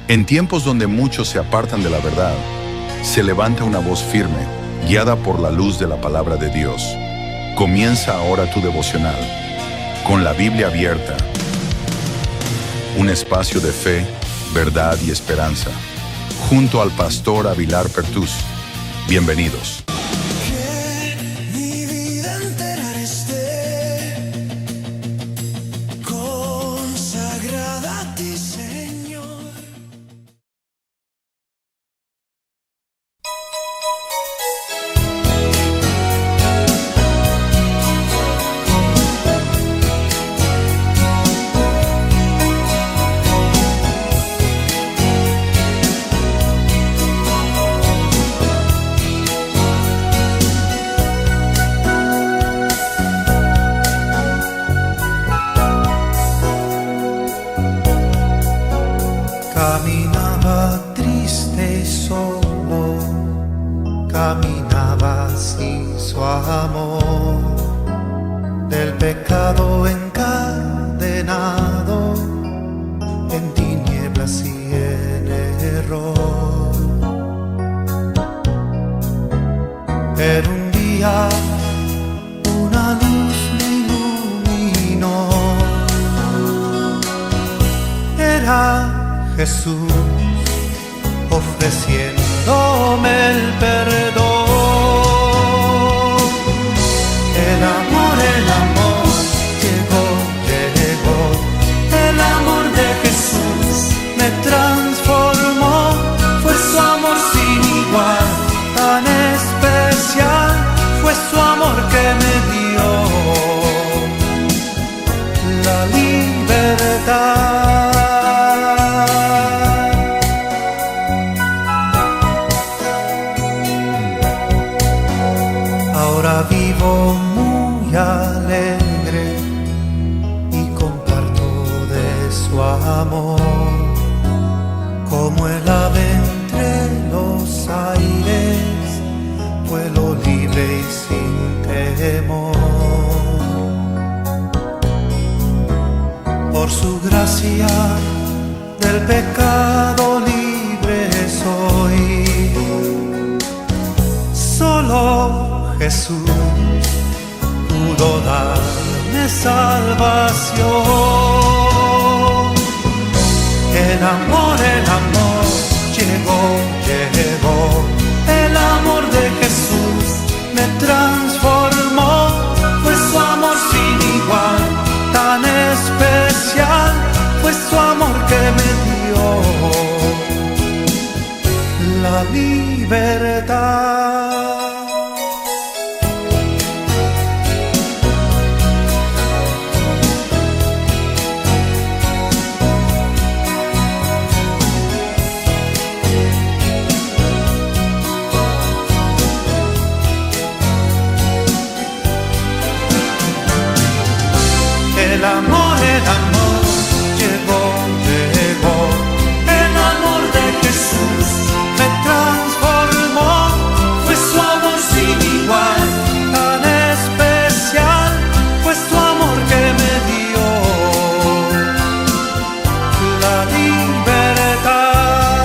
En tiempos donde muchos se apartan de la verdad, se levanta una voz firme, guiada por la luz de la palabra de Dios. Comienza ahora tu devocional, con la Biblia abierta. Un espacio de fe, verdad y esperanza, junto al pastor Avilar Pertús. Bienvenidos. Caminaba triste y solo, caminaba sin su amor, del pecado encadenado, en tinieblas y en error. Pero un día una luz me iluminó, era Jesús ofreciéndome el perdón. El amor llegó. El amor de Jesús me transformó. Fue su amor sin igual, tan especial. Fue su amor que me dio la libertad. Ahora vivo muy alegre y comparto de su amor, como el ave entre los aires, vuelo libre y sin temor. Por su gracia del pecado libre soy. Solo Jesús pudo darme salvación. El amor llegó. El amor de Jesús me transformó. Fue su amor sin igual, tan especial. Fue su amor que me dio la libertad. El amor llegó. El amor de Jesús me transformó. Fue su amor sin igual, tan especial. Fue su amor que me dio la libertad.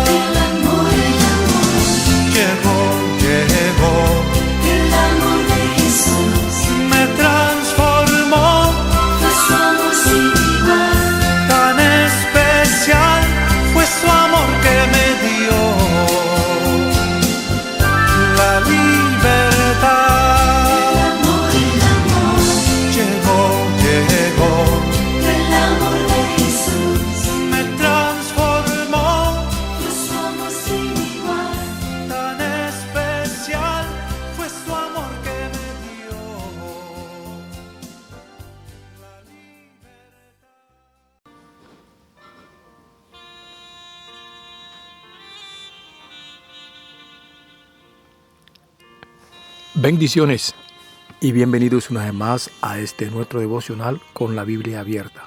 El amor llegó. El amor de Jesús me transformó. Sin igual, tan especial, fue su amor que me dio la libertad. El amor llegó. El amor de Jesús me transformó. Fue su amor sin igual, tan especial, fue su amor que me dio. Bendiciones y bienvenidos una vez más a este nuestro devocional con la Biblia abierta.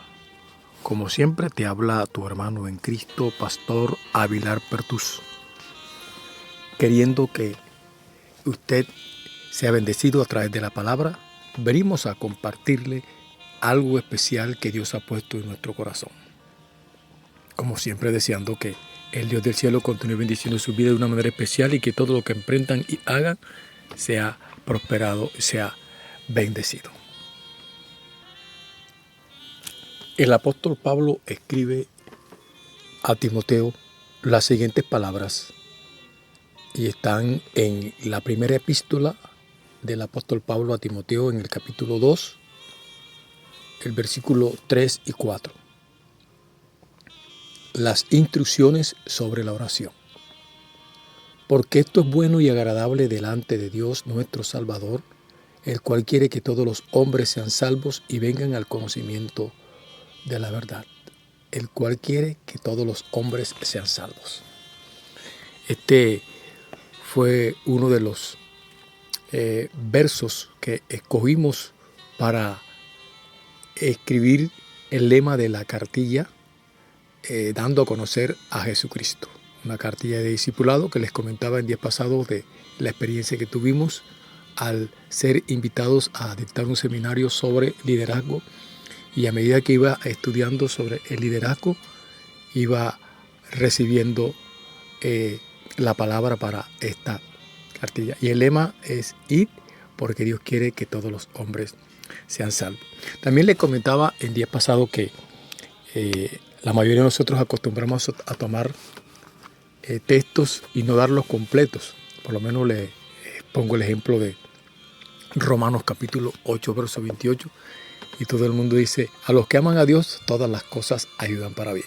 Como siempre te habla tu hermano en Cristo, Pastor Avilar Pertús, queriendo que usted sea bendecido a través de la palabra. Venimos a compartirle algo especial que Dios ha puesto en nuestro corazón. Como siempre, deseando que el Dios del cielo continúe bendiciendo su vida de una manera especial y que todo lo que emprendan y hagan sea prosperado, sea bendecido. El apóstol Pablo escribe a Timoteo las siguientes palabras y están en la primera epístola del apóstol Pablo a Timoteo en el capítulo 2, el versículo 3 y 4. Las instrucciones sobre la oración. Porque esto es bueno y agradable delante de Dios nuestro Salvador, el cual quiere que todos los hombres sean salvos y vengan al conocimiento de la verdad. El cual quiere que todos los hombres sean salvos. Este fue uno de los versos que escogimos para escribir el lema de la cartilla, dando a conocer a Jesucristo. Una cartilla de discipulado que les comentaba en días pasados de la experiencia que tuvimos al ser invitados a dictar un seminario sobre liderazgo, y a medida que iba estudiando sobre el liderazgo iba recibiendo la palabra para esta cartilla. Y el lema es ir porque Dios quiere que todos los hombres sean salvos. También les comentaba en días pasados que la mayoría de nosotros acostumbramos a tomar textos y no darlos completos. Por lo menos les pongo el ejemplo de Romanos capítulo 8, verso 28. Y todo el mundo dice, a los que aman a Dios, todas las cosas ayudan para bien.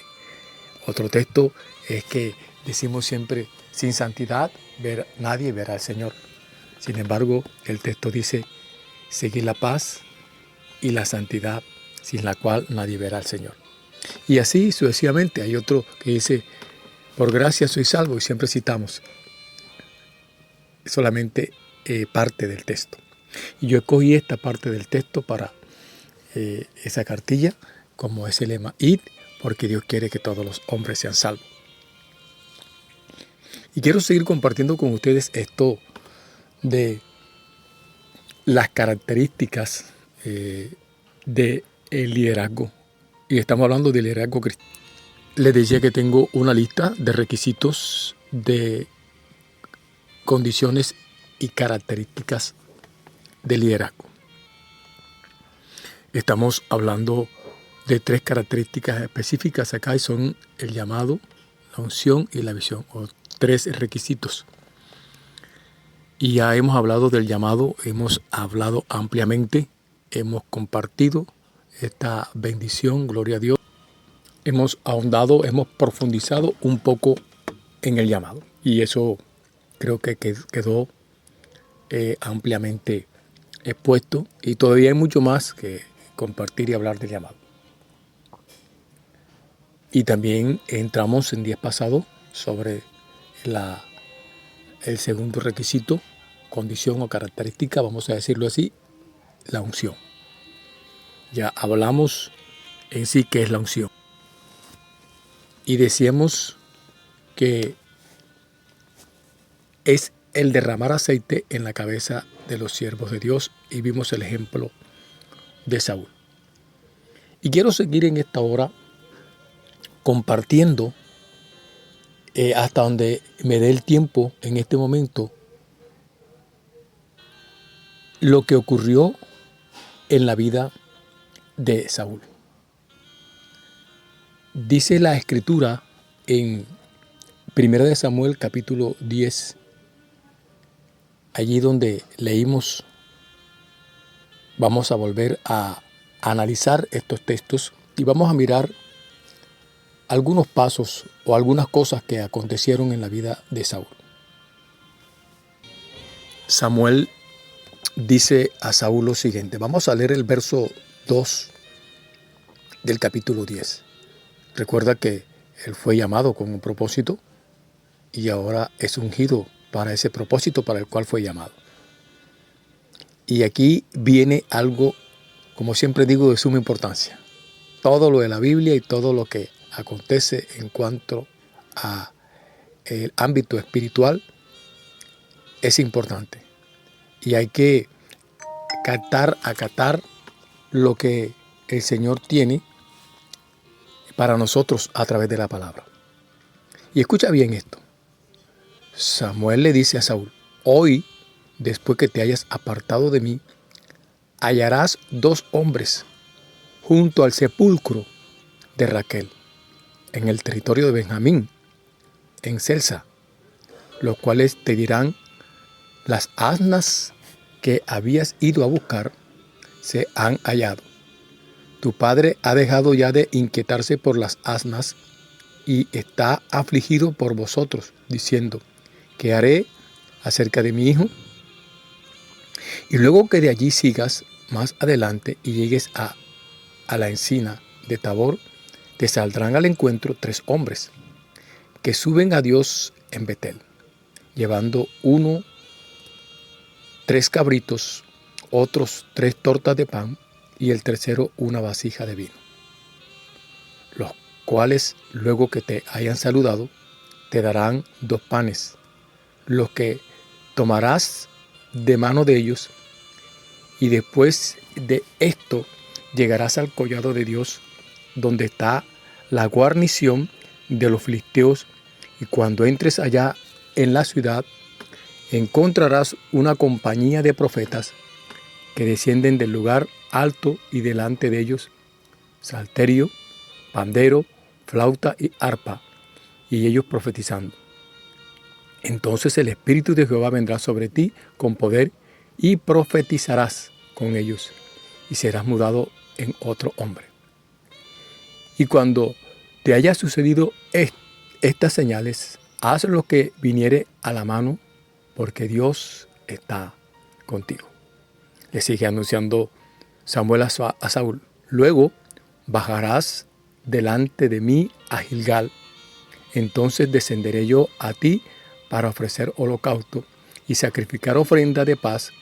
Otro texto es que decimos siempre, sin santidad nadie verá al Señor. Sin embargo, el texto dice, seguir la paz y la santidad, sin la cual nadie verá al Señor. Y así sucesivamente. Hay otro que dice, por gracia soy salvo, y siempre citamos solamente parte del texto. Y yo escogí esta parte del texto para esa cartilla, como ese lema, id, porque Dios quiere que todos los hombres sean salvos. Y quiero seguir compartiendo con ustedes esto de las características del liderazgo. Y estamos hablando de liderazgo cristiano. Les decía que tengo una lista de requisitos, de condiciones y características del liderazgo. Estamos hablando de 3 características específicas acá, y son el llamado, la unción y la visión, o 3 requisitos. Y ya hemos hablado del llamado, hemos hablado ampliamente, hemos compartido esta bendición, gloria a Dios. Hemos ahondado, hemos profundizado un poco en el llamado. Y eso creo que quedó ampliamente expuesto. Y todavía hay mucho más que compartir y hablar del llamado. Y también entramos en días pasados sobre el segundo requisito, condición o característica, vamos a decirlo así, la unción. Ya hablamos en sí qué es la unción. Y decíamos que es el derramar aceite en la cabeza de los siervos de Dios, y vimos el ejemplo de Saúl. Y quiero seguir en esta hora compartiendo hasta donde me dé el tiempo en este momento lo que ocurrió en la vida de Saúl. Dice la Escritura en 1 Samuel capítulo 10, allí donde leímos, vamos a volver a analizar estos textos y vamos a mirar algunos pasos o algunas cosas que acontecieron en la vida de Saúl. Samuel dice a Saúl lo siguiente. Vamos a leer el verso 2 del capítulo 10. Recuerda que él fue llamado con un propósito y ahora es ungido para ese propósito para el cual fue llamado. Y aquí viene algo, como siempre digo, de suma importancia. Todo lo de la Biblia y todo lo que acontece en cuanto a el ámbito espiritual es importante. Y hay que acatar lo que el Señor tiene para nosotros a través de la palabra. Y escucha bien esto. Samuel le dice a Saúl, hoy, después que te hayas apartado de mí, hallarás 2 hombres junto al sepulcro de Raquel, en el territorio de Benjamín, en Celsa, los cuales te dirán, las asnas que habías ido a buscar se han hallado. Tu padre ha dejado ya de inquietarse por las asnas y está afligido por vosotros, diciendo, ¿qué haré acerca de mi hijo? Y luego que de allí sigas más adelante y llegues a la encina de Tabor, te saldrán al encuentro 3 hombres que suben a Dios en Betel, llevando uno 3 cabritos, otros 3 tortas de pan y el tercero una vasija de vino. Los cuales, luego que te hayan saludado, te darán 2 panes, los que tomarás de mano de ellos, y después de esto llegarás al collado de Dios, donde está la guarnición de los filisteos, y cuando entres allá en la ciudad, encontrarás una compañía de profetas que descienden del lugar alto, y delante de ellos salterio, pandero, flauta y arpa, y ellos profetizando. Entonces el Espíritu de Jehová vendrá sobre ti con poder, y profetizarás con ellos, y serás mudado en otro hombre. Y cuando te haya sucedido estas señales, haz lo que viniere a la mano, porque Dios está contigo. Le sigue anunciando Samuel a Saúl. Luego bajarás delante de mí a Gilgal. Entonces descenderé yo a ti para ofrecer holocausto y sacrificar ofrenda de paz.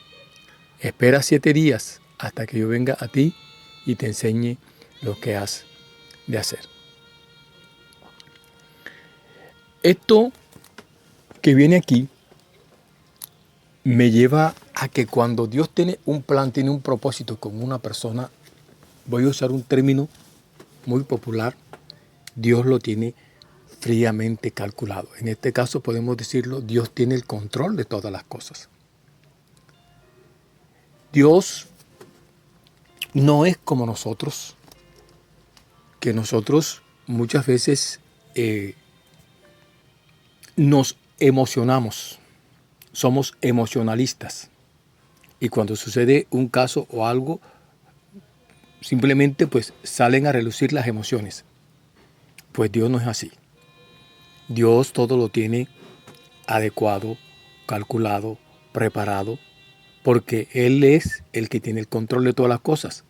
Espera 7 días hasta que yo venga a ti y te enseñe lo que has de hacer. Esto que viene aquí me lleva a que cuando Dios tiene un plan, tiene un propósito con una persona, voy a usar un término muy popular, Dios lo tiene fríamente calculado. En este caso podemos decirlo, Dios tiene el control de todas las cosas. Dios no es como nosotros, que nosotros muchas veces nos emocionamos, somos emocionalistas, y cuando sucede un caso o algo, simplemente pues salen a relucir las emociones. Pues Dios no es así. Dios todo lo tiene adecuado, calculado, preparado, porque Él es el que tiene el control de todas las cosas.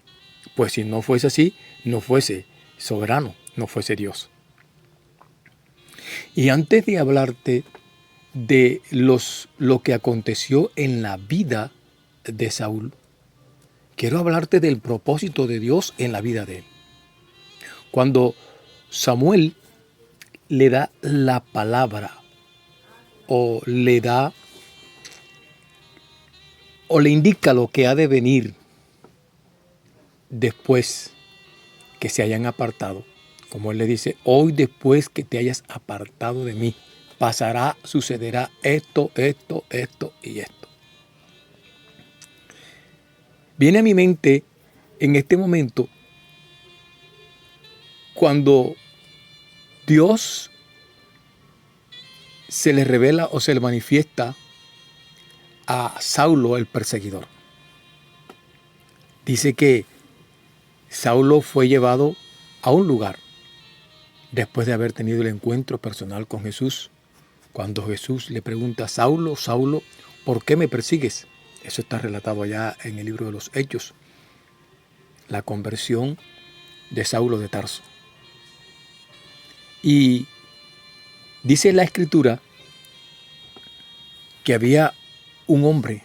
Pues si no fuese así, no fuese soberano, no fuese Dios. Y antes de hablarte de lo que aconteció en la vida de Saúl, quiero hablarte del propósito de Dios en la vida de él. Cuando Samuel le da la palabra o le indica lo que ha de venir después que se hayan apartado, como él le dice, hoy después que te hayas apartado de mí, sucederá esto y esto. Viene a mi mente en este momento cuando Dios se le revela o se le manifiesta a Saulo el perseguidor. Dice que Saulo fue llevado a un lugar después de haber tenido el encuentro personal con Jesús. Cuando Jesús le pregunta, Saulo, Saulo, ¿por qué me persigues? Eso está relatado allá en el libro de los Hechos. La conversión de Saulo de Tarso. Y dice la Escritura que había un hombre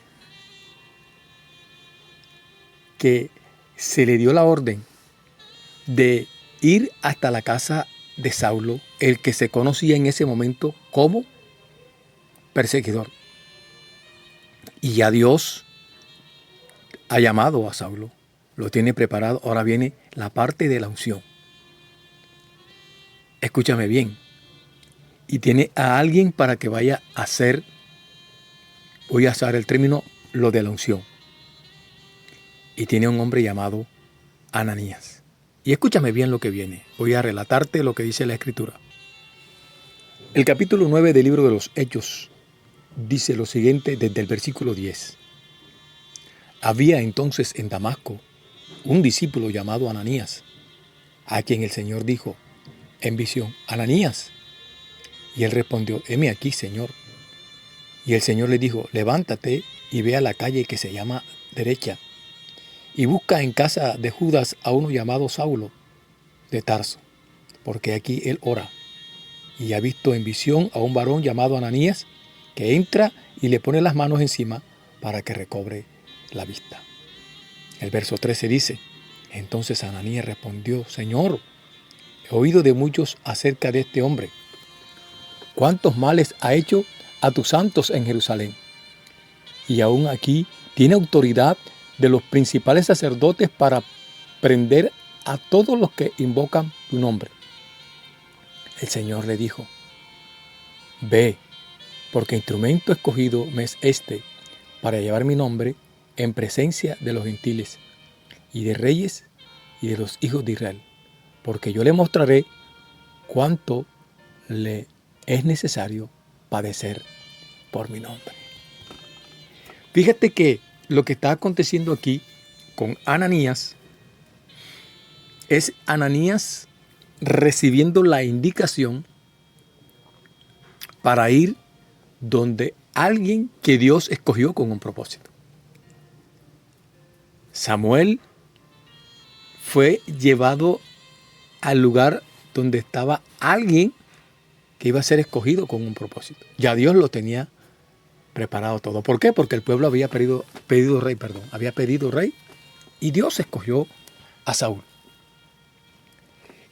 que se le dio la orden de ir hasta la casa de Saulo, el que se conocía en ese momento como perseguidor. Y ya Dios ha llamado a Saulo, lo tiene preparado. Ahora viene la parte de la unción. Escúchame bien. y tiene a alguien para que vaya a hacer, voy a usar el término, lo de la unción. Y tiene un hombre llamado Ananías. Y escúchame bien lo que viene. Voy a relatarte lo que dice la Escritura. El capítulo 9 del libro de los Hechos dice lo siguiente desde el versículo 10. Había entonces en Damasco un discípulo llamado Ananías, a quien el Señor dijo en visión: Ananías. Y él respondió: heme aquí, Señor. Y el Señor le dijo: levántate y ve a la calle que se llama Derecha, y busca en casa de Judas a uno llamado Saulo de Tarso, porque aquí él ora. Y ha visto en visión a un varón llamado Ananías, que entra y le pone las manos encima para que recobre la vista. El verso 13 dice: entonces Ananías respondió: Señor, he oído de muchos acerca de este hombre, cuántos males ha hecho a tus santos en Jerusalén. Y aún aquí tiene autoridad de los principales sacerdotes para prender a todos los que invocan tu nombre. El Señor le dijo: ve, porque instrumento escogido me es este para llevar mi nombre en presencia de los gentiles y de reyes y de los hijos de Israel, porque yo le mostraré cuánto le es necesario padecer por mi nombre. Fíjate que lo que está aconteciendo aquí con Ananías es Ananías recibiendo la indicación para ir donde alguien que Dios escogió con un propósito. Samuel fue llevado al lugar donde estaba alguien que iba a ser escogido con un propósito. Ya Dios lo tenía preparado todo. ¿Por qué? Porque el pueblo había pedido rey y Dios escogió a Saúl.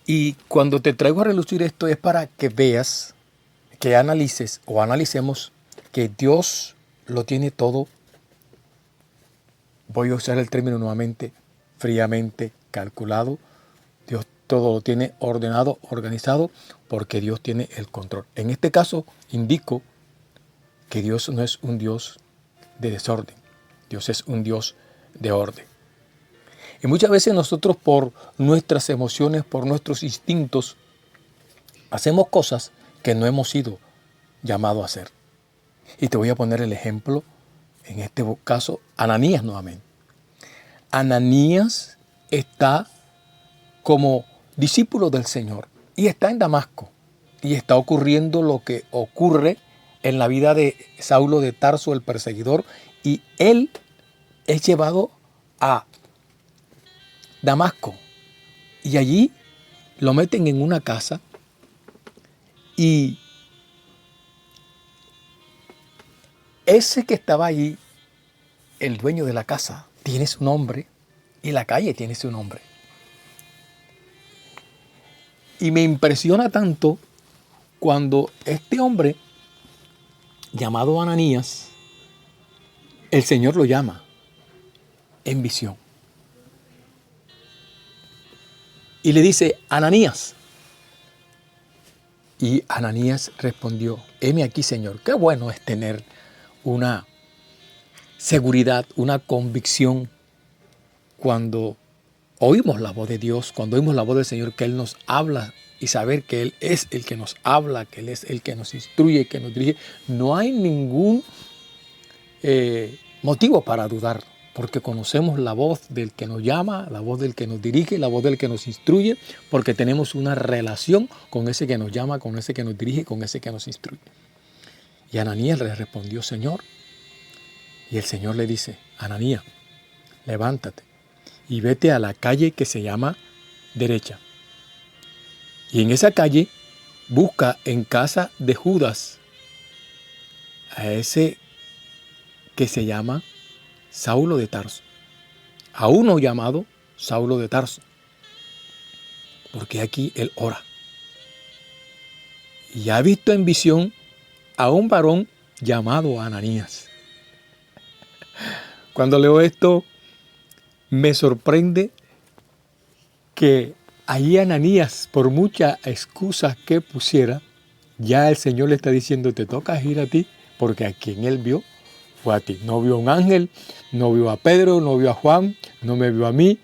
Y cuando te traigo a relucir esto es para que veas, que analices o analicemos que Dios lo tiene todo, voy a usar el término nuevamente, fríamente calculado. Dios todo lo tiene ordenado, organizado, porque Dios tiene el control. En este caso indico que Dios no es un Dios de desorden. Dios es un Dios de orden. Y muchas veces nosotros, por nuestras emociones, por nuestros instintos, hacemos cosas que no hemos sido llamados a hacer. Y te voy a poner el ejemplo, en este caso, Ananías nuevamente. Ananías está como discípulo del Señor y está en Damasco. Y está ocurriendo lo que ocurre en la vida de Saulo de Tarso, el perseguidor, y él es llevado a Damasco. Y allí lo meten en una casa y ese que estaba allí, el dueño de la casa, tiene su nombre y la calle tiene su nombre. Y me impresiona tanto cuando este hombre llamado Ananías, el Señor lo llama en visión. Y le dice: Ananías. Y Ananías respondió: heme aquí, Señor. Qué bueno es tener una seguridad, una convicción cuando oímos la voz de Dios, cuando oímos la voz del Señor, que Él nos habla, y saber que Él es el que nos habla, que Él es el que nos instruye, que nos dirige. No hay ningún motivo para dudar, porque conocemos la voz del que nos llama, la voz del que nos dirige, la voz del que nos instruye, porque tenemos una relación con ese que nos llama, con ese que nos dirige, con ese que nos instruye. Y Ananías le respondió: Señor. Y el Señor le dice: Ananías, levántate y vete a la calle que se llama Derecha. Y en esa calle busca en casa de Judas a ese que se llama Saulo de Tarso, a uno llamado Saulo de Tarso, porque aquí él ora. Y ha visto en visión a un varón llamado Ananías. Cuando leo esto, me sorprende que ahí Ananías, por muchas excusas que pusiera, ya el Señor le está diciendo, te toca ir a ti, porque a quien él vio fue a ti. No vio a un ángel, no vio a Pedro, no vio a Juan, no me vio a mí,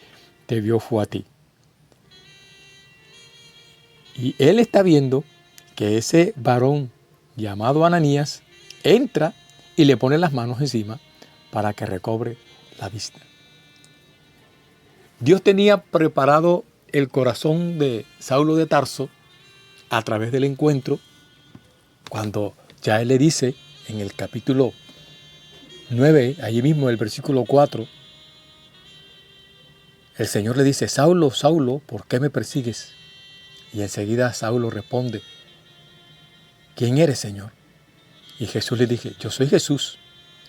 te vio fue a ti. Y él está viendo que ese varón llamado Ananías entra y le pone las manos encima para que recobre la vista. Dios tenía preparado el corazón de Saulo de Tarso a través del encuentro, cuando ya él le dice en el capítulo 9, allí mismo el versículo 4, el Señor le dice, Saulo, Saulo, ¿por qué me persigues? Y enseguida Saulo responde, ¿quién eres, Señor? Y Jesús le dije, yo soy Jesús,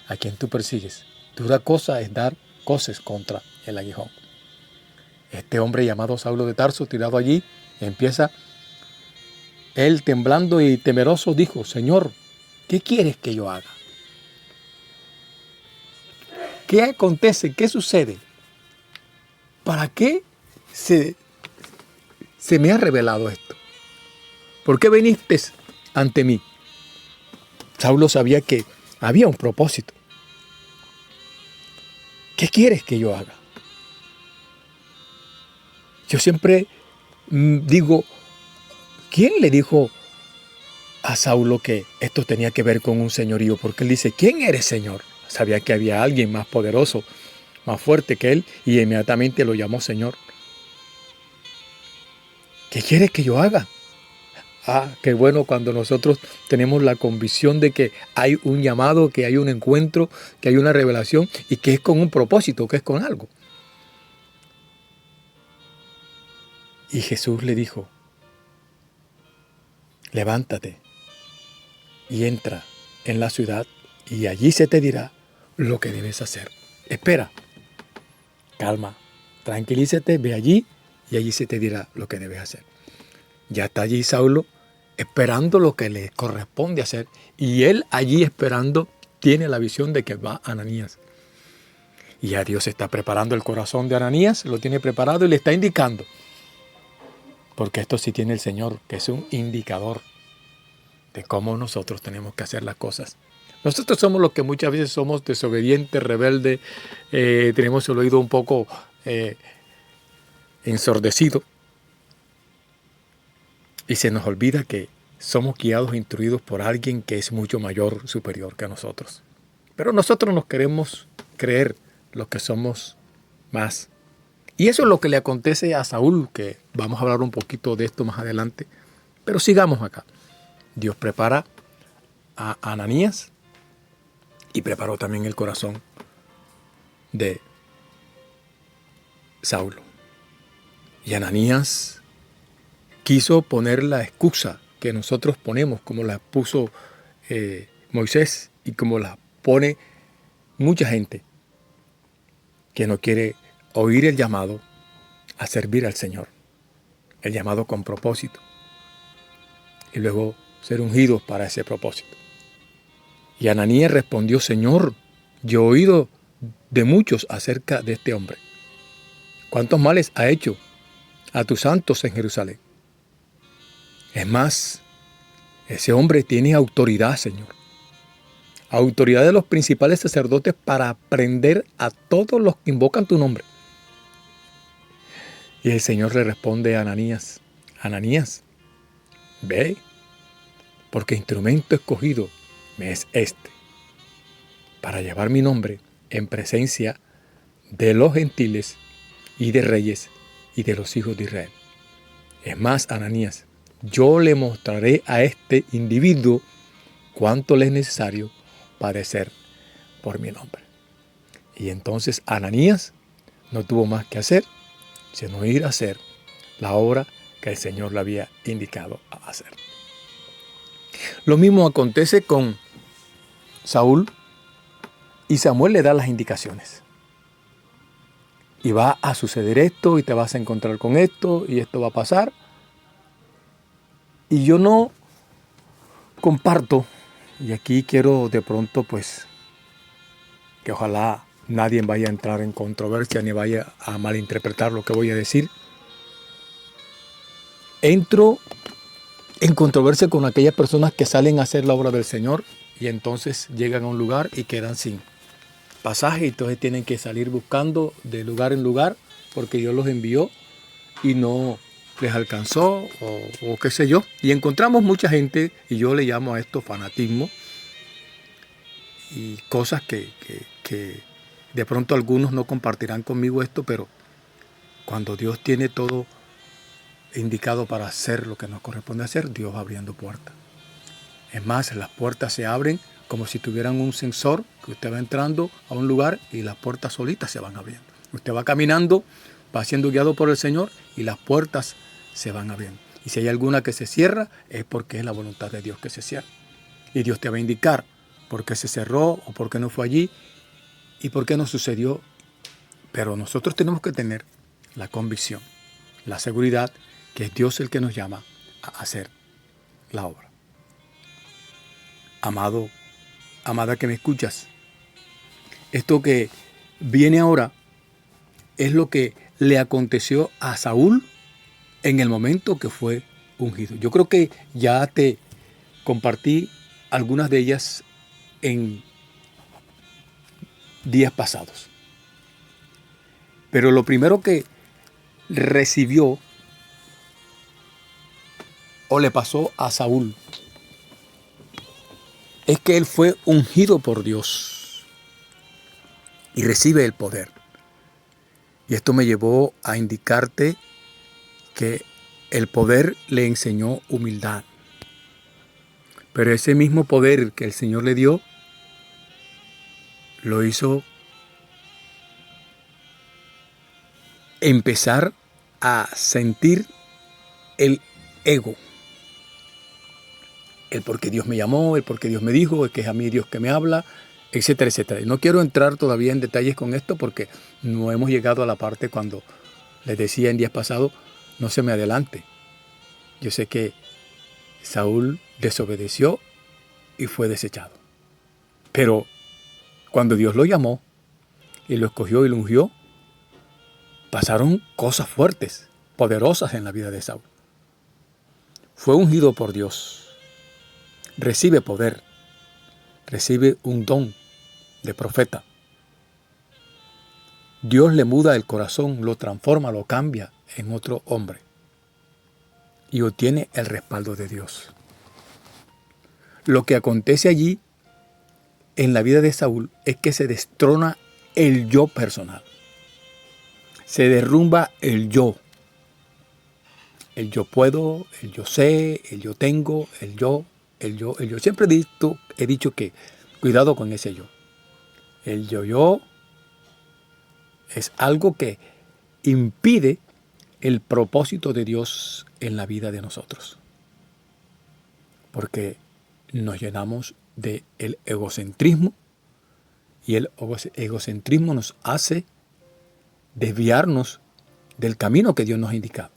a quien tú persigues. Dura cosa es dar coces contra el aguijón. Este hombre llamado Saulo de Tarso, tirado allí, empieza, él temblando y temeroso dijo, Señor, ¿qué quieres que yo haga? ¿Qué acontece? ¿Qué sucede? ¿Para qué se me ha revelado esto? ¿Por qué viniste ante mí? Saulo sabía que había un propósito. ¿Qué quieres que yo haga? Yo siempre digo, ¿quién le dijo a Saulo que esto tenía que ver con un señorío? Porque él dice, ¿quién eres, Señor? Sabía que había alguien más poderoso, más fuerte que él, y inmediatamente lo llamó Señor. ¿Qué quieres que yo haga? Ah, qué bueno cuando nosotros tenemos la convicción de que hay un llamado, que hay un encuentro, que hay una revelación y que es con un propósito, que es con algo. Y Jesús le dijo, levántate y entra en la ciudad y allí se te dirá lo que debes hacer. Espera, calma, tranquilízate, ve allí y allí se te dirá lo que debes hacer. Ya está allí Saulo esperando lo que le corresponde hacer y él allí esperando tiene la visión de que va Ananías. Y ya Dios está preparando el corazón de Ananías, lo tiene preparado y le está indicando. Porque esto sí tiene el Señor, que es un indicador de cómo nosotros tenemos que hacer las cosas. Nosotros somos los que muchas veces somos desobedientes, rebeldes, tenemos el oído un poco ensordecido. Y se nos olvida que somos guiados e instruidos por alguien que es mucho mayor, superior que nosotros. Pero nosotros nos queremos creer los que somos más. Y eso es lo que le acontece a Saúl, que vamos a hablar un poquito de esto más adelante. Pero sigamos acá. Dios prepara a Ananías y preparó también el corazón de Saulo. Y Ananías quiso poner la excusa que nosotros ponemos, como la puso Moisés y como la pone mucha gente que no quiere oír el llamado a servir al Señor, el llamado con propósito, y luego ser ungidos para ese propósito. Y Ananías respondió, Señor, yo he oído de muchos acerca de este hombre. ¿Cuántos males ha hecho a tus santos en Jerusalén? Es más, ese hombre tiene autoridad, Señor. Autoridad de los principales sacerdotes para prender a todos los que invocan tu nombre. Y el Señor le responde a Ananías, Ananías, ve, porque instrumento escogido me es este, para llevar mi nombre en presencia de los gentiles y de reyes y de los hijos de Israel. Es más, Ananías, yo le mostraré a este individuo cuánto le es necesario padecer por mi nombre. Y entonces Ananías no tuvo más que hacer, sino ir a hacer la obra que el Señor le había indicado a hacer. Lo mismo acontece con Saúl y Samuel le da las indicaciones. Y va a suceder esto y te vas a encontrar con esto y esto va a pasar. Y yo no comparto, y aquí quiero de pronto pues que ojalá nadie vaya a entrar en controversia ni vaya a malinterpretar lo que voy a decir. Entro en controversia con aquellas personas que salen a hacer la obra del Señor y entonces llegan a un lugar y quedan sin pasaje, y entonces tienen que salir buscando de lugar en lugar porque Dios los envió y no les alcanzó o qué sé yo. Y encontramos mucha gente, y yo le llamo a esto fanatismo, y cosas que de pronto algunos no compartirán conmigo esto, pero cuando Dios tiene todo indicado para hacer lo que nos corresponde hacer, Dios va abriendo puertas. Es más, las puertas se abren como si tuvieran un sensor, que usted va entrando a un lugar y las puertas solitas se van abriendo. Usted va caminando, va siendo guiado por el Señor y las puertas se van abriendo. Y si hay alguna que se cierra, es porque es la voluntad de Dios que se cierra. Y Dios te va a indicar por qué se cerró o por qué no fue allí y por qué no sucedió. Pero nosotros tenemos que tener la convicción, la seguridad que es Dios el que nos llama a hacer la obra. Amado, amada que me escuchas, esto que viene ahora es lo que le aconteció a Saúl en el momento que fue ungido. Yo creo que ya te compartí algunas de ellas en días pasados. Pero lo primero que recibió o le pasó a Saúl es que él fue ungido por Dios y recibe el poder. Y esto me llevó a indicarte que el poder le enseñó humildad. Pero ese mismo poder que el Señor le dio, lo hizo empezar a sentir el ego. El por qué Dios me llamó, el por qué Dios me dijo, el que es a mí Dios que me habla, etcétera, etcétera. Y no quiero entrar todavía en detalles con esto porque no hemos llegado a la parte cuando les decía en días pasados, no se me adelante. Yo sé que Saúl desobedeció y fue desechado. Pero cuando Dios lo llamó y lo escogió y lo ungió, pasaron cosas fuertes, poderosas en la vida de Saúl. Fue ungido por Dios. Recibe poder. Recibe un don de profeta. Dios le muda el corazón, lo transforma, lo cambia en otro hombre. Y obtiene el respaldo de Dios. Lo que acontece allí en la vida de Saúl es que se destrona el yo personal. Se derrumba el yo. El yo puedo, el yo sé, el yo tengo, el yo. Siempre he dicho que cuidado con ese yo. El yo es algo que impide el propósito de Dios en la vida de nosotros. Porque nos llenamos del egocentrismo y el egocentrismo nos hace desviarnos del camino que Dios nos ha indicado.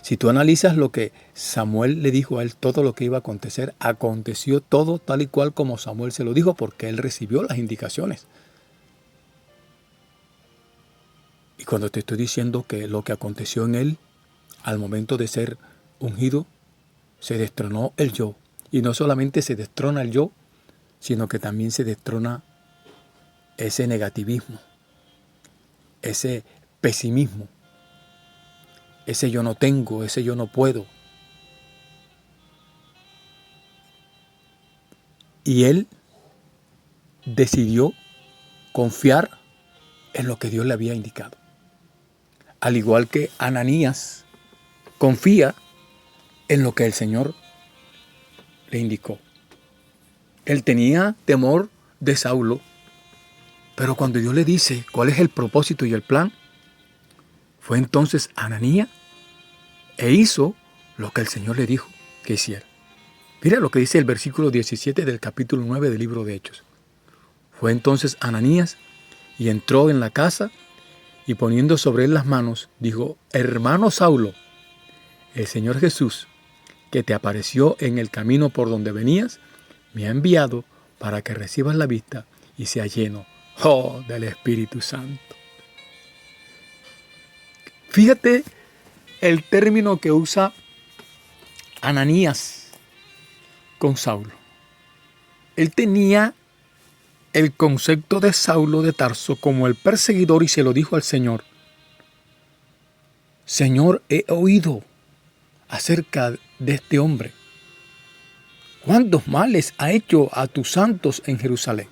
Si tú analizas lo que Samuel le dijo a él, todo lo que iba a acontecer, aconteció todo tal y cual como Samuel se lo dijo, porque él recibió las indicaciones. Y cuando te estoy diciendo que lo que aconteció en él, al momento de ser ungido, se destronó el yo. Y no solamente se destrona el yo, sino que también se destrona ese negativismo, ese pesimismo, ese yo no tengo, ese yo no puedo. Y él decidió confiar en lo que Dios le había indicado. Al igual que Ananías confía en lo que el Señor le indicó. Él tenía temor de Saulo, pero cuando Dios le dice cuál es el propósito y el plan, fue entonces Ananías e hizo lo que el Señor le dijo que hiciera. Mira lo que dice el versículo 17 del capítulo 9 del libro de Hechos. Fue entonces Ananías y entró en la casa y poniendo sobre él las manos, dijo: hermano Saulo, el Señor Jesús, que te apareció en el camino por donde venías, me ha enviado para que recibas la vista y seas lleno, del Espíritu Santo. Fíjate el término que usa Ananías con Saulo. Él tenía el concepto de Saulo de Tarso como el perseguidor y se lo dijo al Señor. Señor, he oído acerca de este hombre. ¿Cuántos males ha hecho a tus santos en Jerusalén?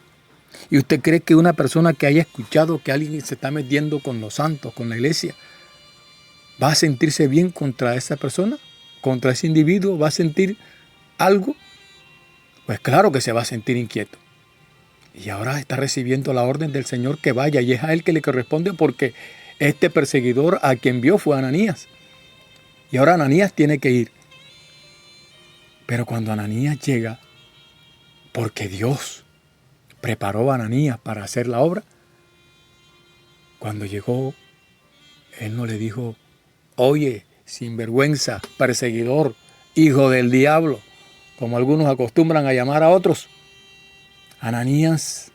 ¿Y usted cree que una persona que haya escuchado que alguien se está metiendo con los santos, con la iglesia, va a sentirse bien contra esa persona? ¿Contra ese individuo? ¿Va a sentir algo? Pues claro que se va a sentir inquieto. Y ahora está recibiendo la orden del Señor que vaya y es a él que le corresponde porque este perseguidor a quien vio fue Ananías. Y ahora Ananías tiene que ir. Pero cuando Ananías llega, porque Dios preparó a Ananías para hacer la obra, cuando llegó, él no le dijo, oye, sinvergüenza, perseguidor, hijo del diablo, como algunos acostumbran a llamar a otros. Ananías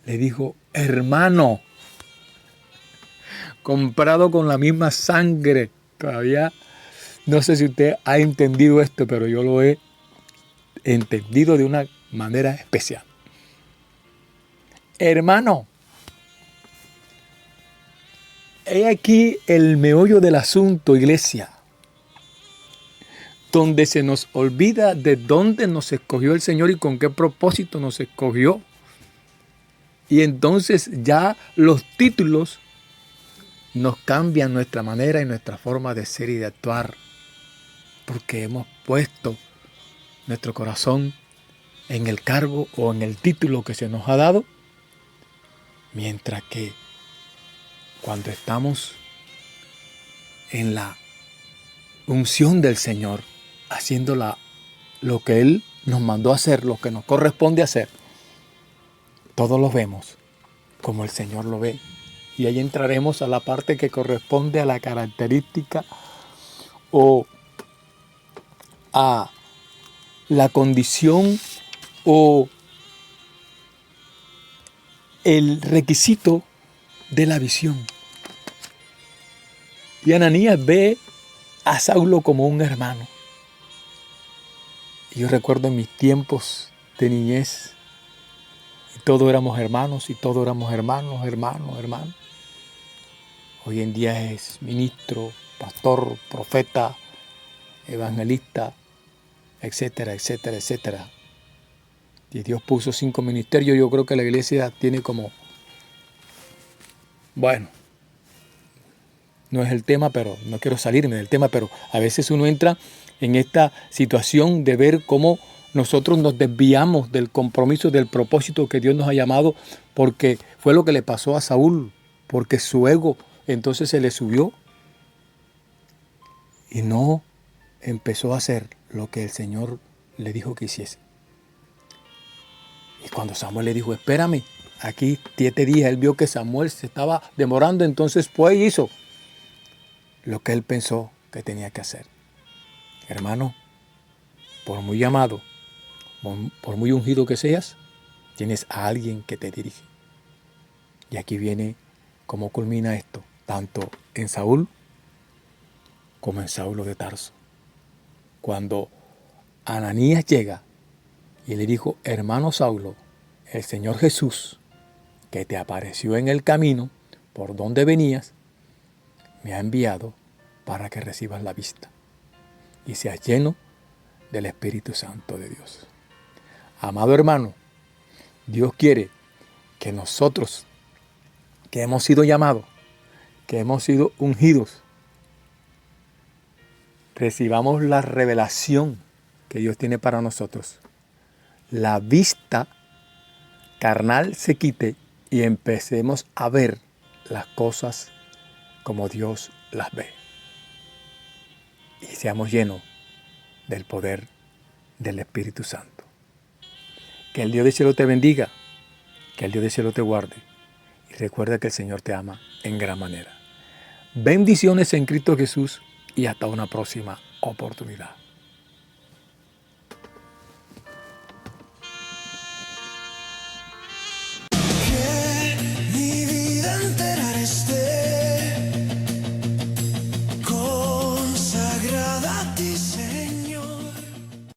le dijo, hermano, comprado con la misma sangre. Todavía no sé si usted ha entendido esto, pero yo lo he entendido de una manera especial. Hermano, he aquí el meollo del asunto, iglesia, donde se nos olvida de dónde nos escogió el Señor y con qué propósito nos escogió. Y entonces ya los títulos nos cambian nuestra manera y nuestra forma de ser y de actuar, porque hemos puesto nuestro corazón en el cargo o en el título que se nos ha dado, mientras que cuando estamos en la unción del Señor, haciendo lo que Él nos mandó a hacer, lo que nos corresponde hacer, todos lo vemos como el Señor lo ve. Y ahí entraremos a la parte que corresponde a la característica o a la condición o el requisito de la visión. Y Ananías ve a Saulo como un hermano. Y yo recuerdo en mis tiempos de niñez, y todos éramos hermanos, hermanos. Hoy en día es ministro, pastor, profeta, evangelista, etcétera, etcétera, etcétera. Y Dios puso 5 ministerios. Yo creo que la iglesia tiene como, bueno, no es el tema, pero no quiero salirme del tema, pero a veces uno entra en esta situación de ver cómo nosotros nos desviamos del compromiso, del propósito que Dios nos ha llamado, porque fue lo que le pasó a Saúl, porque su ego entonces se le subió y no empezó a hacer lo que el Señor le dijo que hiciese. Y cuando Samuel le dijo, espérame, aquí 7 días, él vio que Samuel se estaba demorando, entonces fue y hizo lo que él pensó que tenía que hacer. Hermano, por muy llamado, por muy ungido que seas, tienes a alguien que te dirige. Y aquí viene cómo culmina esto, tanto en Saúl como en Saulo de Tarso. Cuando Ananías llega y le dijo, hermano Saulo, el Señor Jesús, que te apareció en el camino por donde venías, me ha enviado para que recibas la vista y seas lleno del Espíritu Santo de Dios. Amado hermano, Dios quiere que nosotros, que hemos sido llamados, que hemos sido ungidos, recibamos la revelación que Dios tiene para nosotros. La vista carnal se quite y empecemos a ver las cosas como Dios las ve. Y seamos llenos del poder del Espíritu Santo. Que el Dios del cielo te bendiga, que el Dios del cielo te guarde. Y recuerda que el Señor te ama en gran manera. Bendiciones en Cristo Jesús y hasta una próxima oportunidad.